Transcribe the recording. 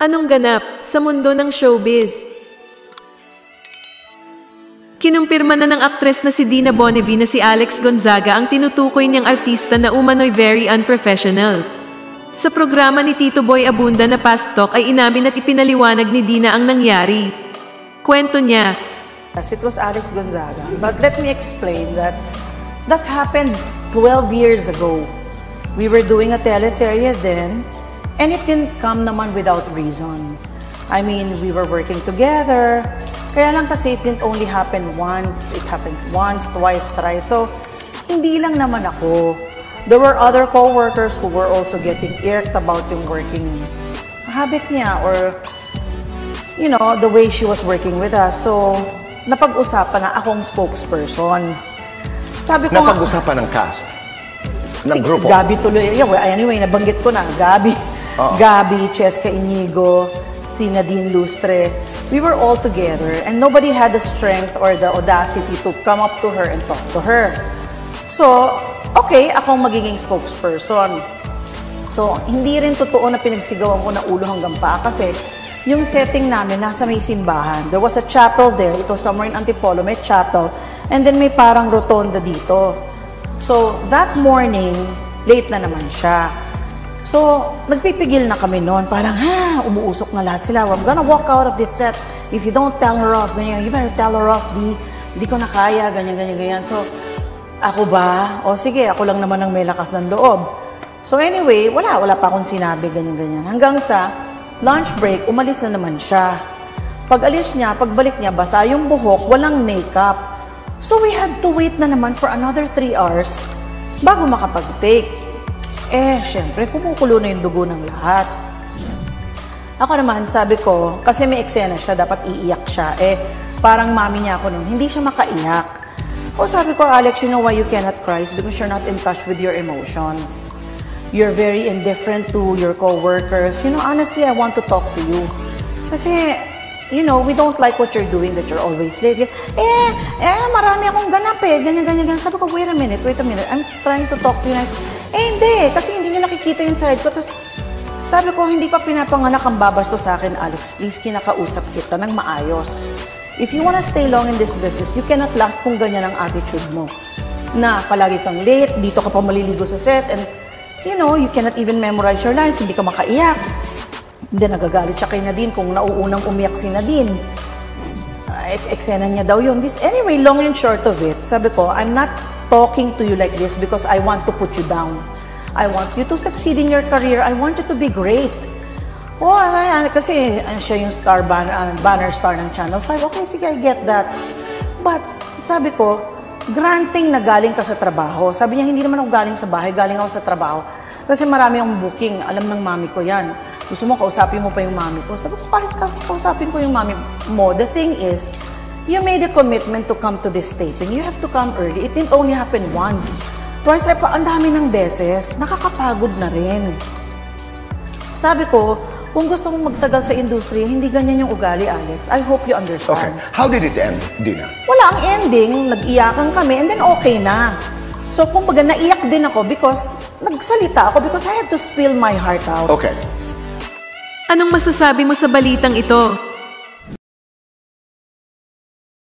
Anong ganap sa mundo ng showbiz? Kinumpirma na ng aktres na si Dina Bonnevie na si Alex Gonzaga ang tinutukoy niyang artista na umano'y very unprofessional. Sa programa ni Tito Boy Abunda na Past Talk ay inamin at ipinaliwanag ni Dina ang nangyari. Kwento niya. Yes, it was Alex Gonzaga. But let me explain that happened 12 years ago. We were doing a teleserye then, and it didn't come naman without reason. I mean, we were working together. Kaya lang kasi it didn't only happen once. It happened once, twice, thrice. So, hindi lang naman ako. There were other co-workers who were also getting irked about yung working habit niya or, you know, the way she was working with us. So, napag-usapan na akong spokesperson. Sabi ko napag-usapan ng cast? Ng grupo? Gabi tuloy. Yeah, well, anyway, nabanggit ko na. Gabi, Cheska Inigo, si Nadine Lustre. We were all together and nobody had the strength or the audacity to come up to her and talk to her. So, okay, akong magiging spokesperson. So, hindi rin totoo na pinagsigawan ko na ulo hanggang paa kasi yung setting namin nasa may simbahan. There was a chapel there. It was somewhere in Antipolo, may chapel. And then may parang rotonda dito. So, that morning, late na naman siya. So, nagpipigil na kami noon. Parang, umuusok na lahat sila. I'm gonna walk out of this set. If you don't tell her off, ganyan, you better tell her off, di ko na kaya, ganyan. So, ako ba? O sige, ako lang naman ang may lakas ng loob. So anyway, wala pa akong sinabi, ganyan. Hanggang sa lunch break, umalis na naman siya. Pag alis niya, pagbalik niya, basa yung buhok, walang makeup. So we had to wait na naman for another 3 hours bago makapag-take. Syempre, kumukulo na yung dugo ng lahat. Ako naman, sabi ko, kasi may eksena siya, dapat iiyak siya. Parang mami niya ako nun, hindi siya makaiyak. O sabi ko, Alex, you know why you cannot cry? It's because you're not in touch with your emotions. You're very indifferent to your co-workers. You know, honestly, I want to talk to you. Kasi, you know, we don't like what you're doing, that you're always late. Marami akong ganap ganyan. Sabi ko, wait a minute. I'm trying to talk to you. Hindi, kasi hindi niyo nakikita yung side ko. Tapos, sabi ko, hindi pa pinapanganak ang babasto sa akin, Alex. Please, kinakausap kita ng maayos. If you wanna stay long in this business, you cannot last kung ganyan ang attitude mo. Na palagi kang late, dito ka pa maliligo sa set, and, you know, you cannot even memorize your lines, hindi ka makaiyak. Hindi, nagagalit siya kay Nadine kung nauunang umiyak si Nadine. Eksena niya daw yun. Anyway, long and short of it, sabi ko, I'm not talking to you like this because I want to put you down. I want you to succeed in your career. I want you to be great. Kasi siya yung banner star ng Channel 5. Okay, sige, I get that. But, sabi ko, granting na galing ka sa trabaho. Sabi niya, hindi naman ako galing sa bahay, galing ako sa trabaho. Kasi marami akong booking, alam ng mami ko yan. Gusto mo, kausapin mo pa yung mami ko. Sabi ko, kahit kausapin ko yung mami mo, the thing is, you made a commitment to come to this taping. You have to come early. It didn't only happen once. Twice, ang dami ng beses. Nakakapagod na rin. Sabi ko, kung gusto mong magtagal sa industriya, hindi ganyan yung ugali, Alex. I hope you understand. Okay. How did it end, Dina? Wala ang ending. Nag-iyakan kami and then okay na. So, kumbaga, naiyak din ako because nagsalita ako because I had to spill my heart out. Okay. Anong masasabi mo sa balitang ito?